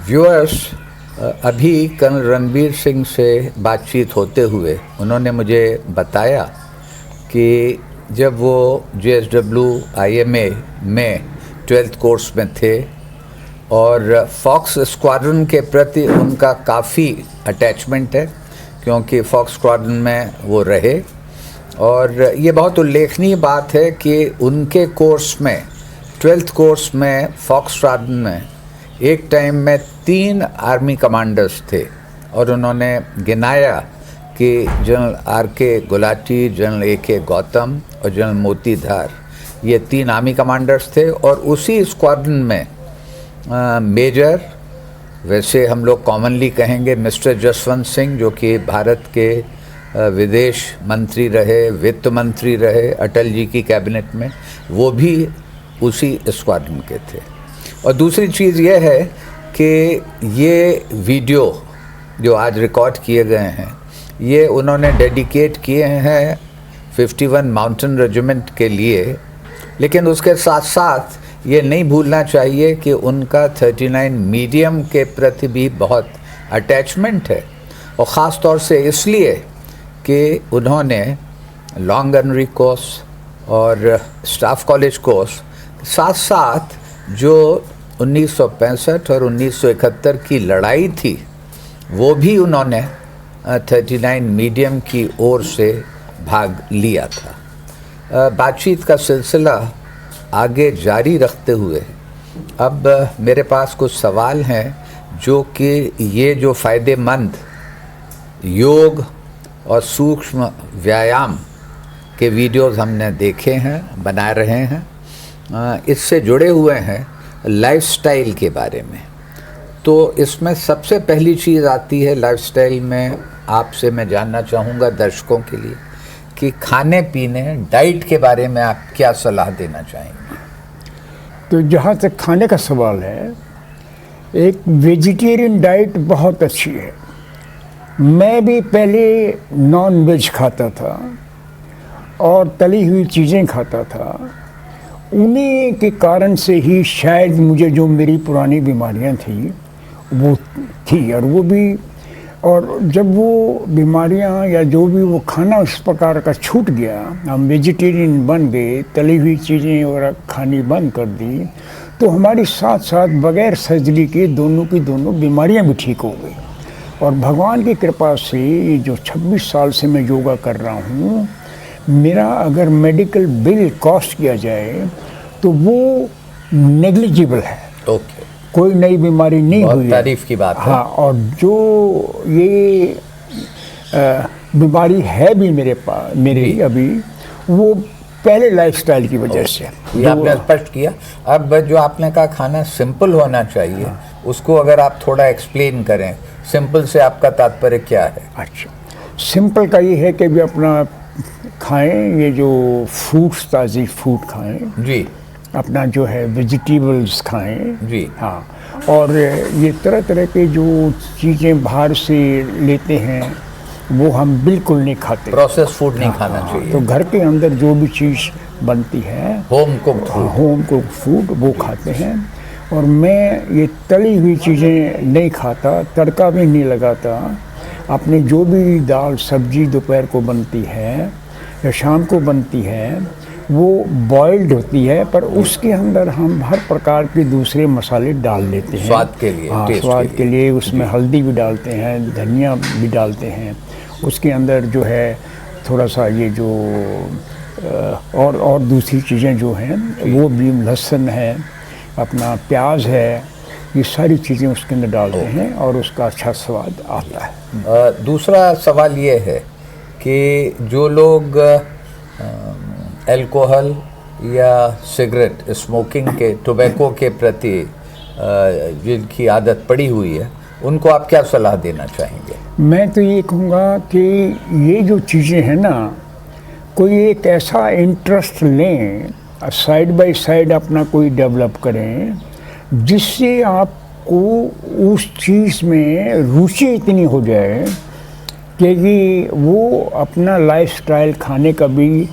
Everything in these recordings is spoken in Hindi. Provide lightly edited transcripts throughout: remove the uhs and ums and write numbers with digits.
व्यूअर्स, अभी कर्नल रणबीर सिंह से बातचीत होते हुए उन्होंने मुझे बताया कि जब वो JSW-IMA में 12th कोर्स में थे और फॉक्स स्क्वाड्रन के प्रति उनका काफ़ी अटैचमेंट है, क्योंकि फॉक्स स्क्वाड्रन में वो रहे। और ये बहुत उल्लेखनीय बात है कि उनके कोर्स में 12th कोर्स में फॉक्स स्क्वाड्रन में एक टाइम में 3 आर्मी कमांडर्स थे और उन्होंने गिनाया कि general RK Gulati, general AK Gautam और जनरल मोतीधार, ये 3 आर्मी कमांडर्स थे। और उसी स्क्वाड्रन में मेजर, वैसे हम लोग कॉमनली कहेंगे मिस्टर जसवंत सिंह, जो कि भारत के विदेश मंत्री रहे, वित्त मंत्री रहे अटल जी की कैबिनेट में, वो भी उसी स्क्वाड्रन के थे। और दूसरी चीज़ ये है कि ये वीडियो जो आज रिकॉर्ड किए गए हैं, ये उन्होंने डेडिकेट किए हैं 51 माउंटेन रेजिमेंट के लिए। लेकिन उसके साथ साथ ये नहीं भूलना चाहिए कि उनका 39 मीडियम के प्रति भी बहुत अटैचमेंट है, और ख़ास तौर से इसलिए कि उन्होंने लॉन्ग गनरी कोर्स और स्टाफ कॉलेज कोर्स साथ साथ जो 1965 और 1971 की लड़ाई थी, वो भी उन्होंने 39 मीडियम की ओर से भाग लिया था। बातचीत का सिलसिला आगे जारी रखते हुए अब मेरे पास कुछ सवाल हैं, जो कि ये जो फ़ायदेमंद योग और सूक्ष्म व्यायाम के वीडियोज़ हमने देखे हैं, बना रहे हैं, इससे जुड़े हुए हैं लाइफस्टाइल के बारे में। तो इसमें सबसे पहली चीज़ आती है लाइफस्टाइल में, आपसे मैं जानना चाहूँगा दर्शकों के लिए कि खाने पीने, डाइट के बारे में आप क्या सलाह देना चाहेंगे? तो जहाँ तक खाने का सवाल है, एक वेजिटेरियन डाइट बहुत अच्छी है। मैं भी पहले नॉन वेज खाता था और तली हुई चीज़ें खाता था। उन्हीं के कारण से ही शायद मुझे जो मेरी पुरानी बीमारियां थी वो थी, और वो भी, और जब वो बीमारियां या जो भी वो खाना उस प्रकार का छूट गया, हम वेजिटेरियन बन गए, तली हुई चीज़ें और खानी बंद कर दी, तो हमारी साथ साथ बगैर सर्जरी के दोनों की दोनों बीमारियां भी ठीक हो गई। और भगवान की कृपा से ये जो 26 साल से मैं योगा कर रहा हूँ, मेरा अगर मेडिकल बिल कॉस्ट किया जाए तो वो नेग्लिजिबल है। ओके, कोई नई बीमारी नहीं हुई है। तारीफ की बात है। हाँ, और जो ये बीमारी है भी मेरे पास, मेरे अभी, वो पहले लाइफस्टाइल की वजह से। ये आपने स्पष्ट किया। अब जो आपने कहा खाना सिंपल होना चाहिए, उसको अगर आप थोड़ा एक्सप्लेन करें, सिंपल से आपका तात्पर्य क्या है? अच्छा, सिंपल का ये है कि भी अपना खाएं, ये जो फ्रूट्स, ताज़ी फ्रूट खाएं जी, अपना जो है वेजिटेबल्स खाएं जी, हाँ। और ये तरह तरह के जो चीज़ें बाहर से लेते हैं वो हम बिल्कुल नहीं खाते। प्रोसेस फूड नहीं खाना चाहिए। तो घर के अंदर जो भी चीज़ बनती है, home cooked food, home cooked food, वो खाते हैं। और मैं ये तली हुई चीज़ें नहीं खाता, तड़का भी नहीं लगाता। अपने जो भी दाल सब्जी दोपहर को बनती है या शाम को बनती है, वो बॉइल्ड होती है, पर उसके अंदर हम हर प्रकार के दूसरे मसाले डाल लेते हैं स्वाद के लिए। हाँ, स्वाद के लिए। उसमें हल्दी भी डालते हैं, धनिया भी डालते हैं। उसके अंदर जो है थोड़ा सा ये जो और दूसरी चीज़ें जो हैं, वो भी, लहसुन है, अपना प्याज है, ये सारी चीज़ें उसके अंदर डालते हैं और उसका अच्छा स्वाद आता है। दूसरा सवाल ये है कि जो लोग अल्कोहल या सिगरेट, स्मोकिंग के, टोबैको के प्रति जिनकी आदत पड़ी हुई है, उनको आप क्या सलाह देना चाहेंगे? मैं तो ये कहूँगा कि ये जो चीज़ें हैं ना, कोई एक ऐसा इंटरेस्ट लें, साइड बाय साइड अपना कोई डेवलप करें, जिससे आपको उस चीज़ में रुचि इतनी हो जाए कि वो अपना लाइफस्टाइल खाने का भी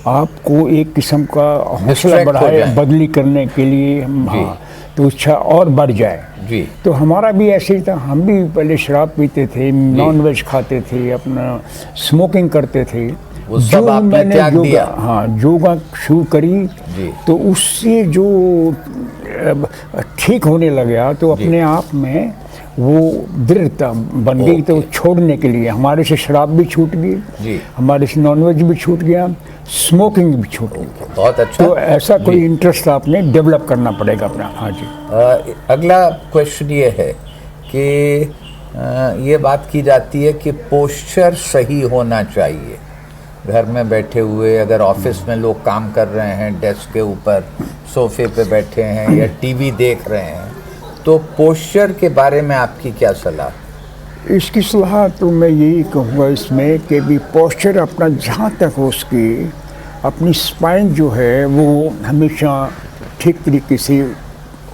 आपको एक किस्म का हौसला बढ़ाए, बदली करने के लिए। हाँ, तो इच्छा और बढ़ जाए। जी। तो हमारा भी ऐसे ही था, हम भी पहले शराब पीते थे, नॉन वेज खाते थे, अपना स्मोकिंग करते थे। वो सब आपने मैंने त्याग दिया। हाँ, योगा शुरू करी जी। तो उससे जो ठीक होने लगा तो अपने आप में वो दृढ़ता बन गई। तो छोड़ने के लिए हमारे से शराब भी छूट जी। गई, हमारे से नॉनवेज भी छूट गया, स्मोकिंग भी छूट गई। बहुत अच्छा। तो ऐसा कोई इंटरेस्ट आपने डेवलप करना पड़ेगा अपना। हाँ जी। अगला क्वेश्चन ये है कि ये बात की जाती है कि पोस्चर सही होना चाहिए। घर में बैठे हुए, अगर ऑफिस में लोग काम कर रहे हैं, डेस्क के ऊपर सोफे पे बैठे हैं या टीवी देख रहे हैं, तो पोस्चर के बारे में आपकी क्या सलाह? इसकी सलाह तो मैं यही कहूँगा इसमें कि भी पोस्चर अपना जहाँ तक हो उसकी अपनी स्पाइन जो है वो हमेशा ठीक तरीके से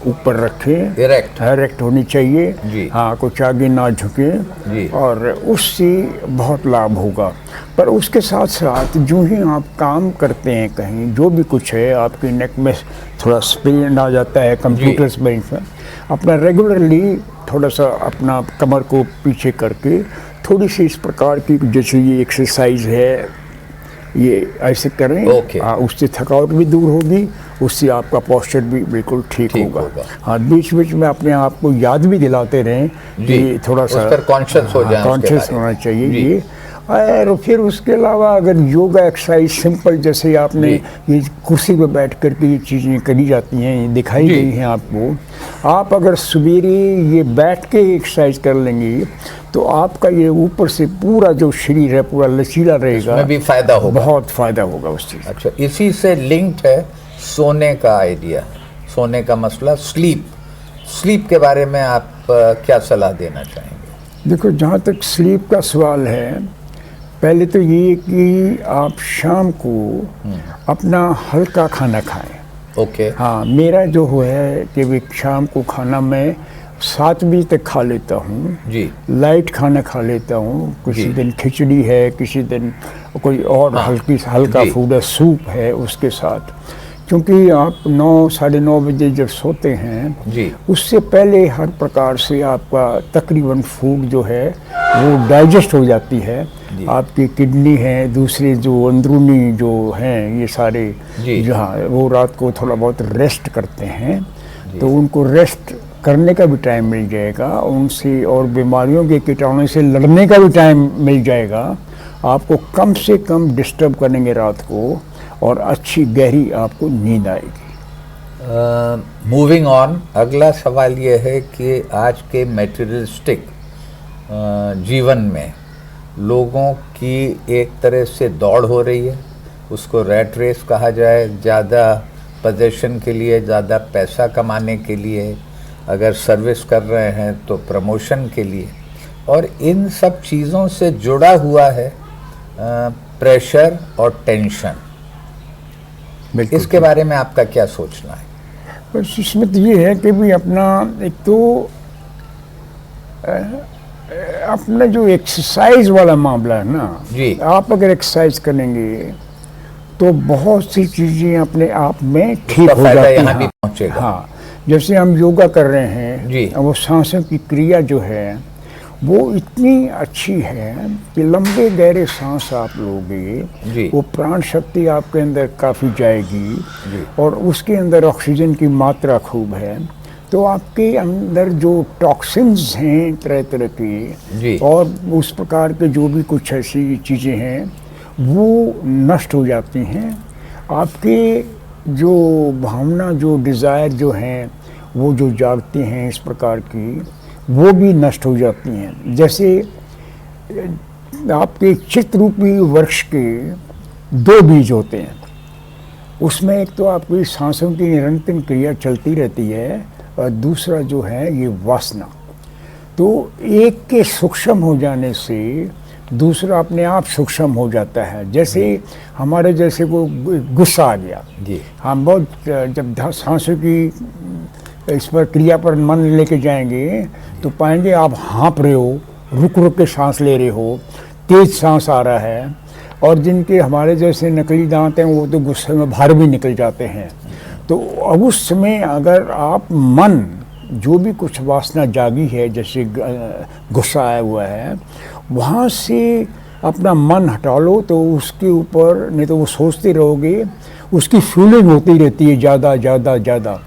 ऊपर रखे, इरेक्ट होनी चाहिए जी। हाँ, कुछ आगे ना झुके जी। और उससे बहुत लाभ होगा। पर उसके साथ साथ जो ही आप काम करते हैं कहीं, जो भी कुछ है, आपके नेक में थोड़ा स्ट्रेन आ जाता है कंप्यूटर स्क्रीन पर, अपना रेगुलरली थोड़ा सा अपना कमर को पीछे करके थोड़ी सी इस प्रकार की, जैसे ये एक्सरसाइज है, ये ऐसे करें। उससे थकावट भी दूर होगी, उससे आपका पोस्चर भी बिल्कुल ठीक होगा। हाँ, बीच बीच में अपने आप को याद भी दिलाते रहें कि थोड़ा सा कॉन्शियस हो जाए, कॉन्शियस होना चाहिए ये। और फिर उसके अलावा अगर योगा एक्सरसाइज सिंपल, जैसे आपने ये कुर्सी पर बैठ कर के ये चीज़ें करी जाती हैं, ये दिखाई गई हैं आपको, आप अगर सवेरे ये बैठ के एक्सरसाइज कर लेंगे तो आपका ये ऊपर से पूरा जो शरीर है पूरा लचीला रहेगा, उसमें भी फायदा होगा, बहुत फायदा होगा उस चीज़। अच्छा, इसी से लिंक्ड है सोने का आइडिया, सोने का मसला, स्लीप के बारे में आप क्या सलाह देना चाहेंगे? देखो, जहाँ तक स्लीप का सवाल है, पहले तो ये कि आप शाम को अपना हल्का खाना खाएं। हाँ, मेरा जो है कि शाम को खाना मैं 7 बजे तक खा लेता हूँ जी। लाइट खाना खा लेता हूँ। किसी दिन खिचड़ी है, किसी दिन कोई और हल्का फूड है, सूप है उसके साथ। क्योंकि आप 9 साढ़े 9 बजे जब सोते हैं जी, उससे पहले हर प्रकार से आपका तकरीबन फूड जो है वो डाइजेस्ट हो जाती है। आपकी किडनी है, दूसरे जो अंदरूनी जो हैं ये सारे जहाँ, वो रात को थोड़ा बहुत रेस्ट करते हैं, तो उनको रेस्ट करने का भी टाइम मिल जाएगा, उनसे और बीमारियों के कीटाणुओं से लड़ने का भी टाइम मिल जाएगा। आपको कम से कम डिस्टर्ब करेंगे रात को और अच्छी गहरी आपको नींद आएगी। मूविंग ऑन, अगला सवाल ये है कि आज के मटेरियलिस्टिक जीवन में लोगों की एक तरह से दौड़ हो रही है, उसको रैट रेस कहा जाए, ज़्यादा पोजीशन के लिए, ज़्यादा पैसा कमाने के लिए, अगर सर्विस कर रहे हैं तो प्रमोशन के लिए, और इन सब चीज़ों से जुड़ा हुआ है प्रेशर और टेंशन। इसके बारे में आपका क्या सोचना है? बस इसमें तो ये है कि भी अपना एक तो अपना जो एक्सरसाइज वाला मामला है ना जी, आप अगर एक्सरसाइज करेंगे तो बहुत सी चीज़ें अपने आप में ठीक हो जाती हैं। भी पहुंचेगा। हाँ, जैसे हम योगा कर रहे हैं जी, वो सांसों की क्रिया जो है वो इतनी अच्छी है कि लंबे गहरे सांस आप लोगे, वो प्राण शक्ति आपके अंदर काफ़ी जाएगी और उसके अंदर ऑक्सीजन की मात्रा खूब है, तो आपके अंदर जो टॉक्सिन्स हैं तरह तरह की और उस प्रकार के जो भी कुछ ऐसी चीज़ें हैं वो नष्ट हो जाती हैं। आपके जो भावना, जो डिज़ायर जो हैं, वो जो जागते हैं इस प्रकार की, वो भी नष्ट हो जाती हैं। जैसे आपके चित्तरूपी वृक्ष के 2 बीज होते हैं, उसमें एक तो आपकी सांसों की निरंतर क्रिया चलती रहती है और दूसरा जो है ये वासना। तो एक के सूक्ष्म हो जाने से दूसरा अपने आप सूक्ष्म हो जाता है। जैसे हमारे जैसे को गुस्सा आ गया, हम बहुत जब सांसों की इस पर क्रिया पर मन लेके जाएंगे तो पाएंगे आप हाँप रहे हो, रुक रुक के सांस ले रहे हो, तेज सांस आ रहा है, और जिनके हमारे जैसे नकली दांत हैं वो तो गुस्से में बाहर भी निकल जाते हैं। तो अब उस समय अगर आप मन जो भी कुछ वासना जागी है, जैसे गुस्सा आया हुआ है, वहाँ से अपना मन हटा लो तो उसके ऊपर, नहीं तो वो सोचते रहोगे, उसकी फीलिंग होती रहती है ज़्यादा ज़्यादा ज़्यादा।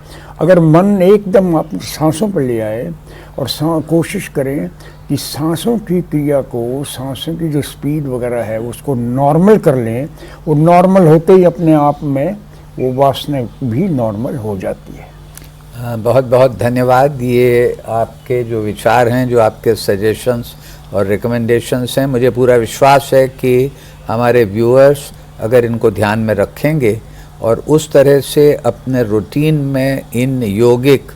अगर मन एकदम आप सांसों पर ले आए और कोशिश करें कि सांसों की क्रिया को, सांसों की जो स्पीड वगैरह है उसको नॉर्मल कर लें, वो नॉर्मल होते ही अपने आप में वो वासना भी नॉर्मल हो जाती है। बहुत बहुत धन्यवाद। ये आपके जो विचार हैं, जो आपके सजेशंस और रिकमेंडेशंस हैं, मुझे पूरा विश्वास है कि हमारे व्यूअर्स अगर इनको ध्यान में रखेंगे और उस तरह से अपने रूटीन में इन योगिक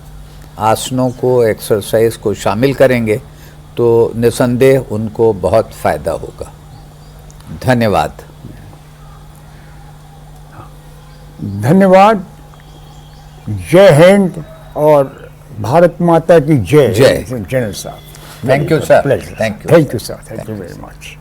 आसनों को, एक्सरसाइज को शामिल करेंगे तो निसंदेह उनको बहुत फ़ायदा होगा। धन्यवाद। धन्यवाद। जय हिंद और भारत माता की जय। जय। जनरल साहब, thank you sir. Pleasure. Thank you. Thank you sir. Thank you very much.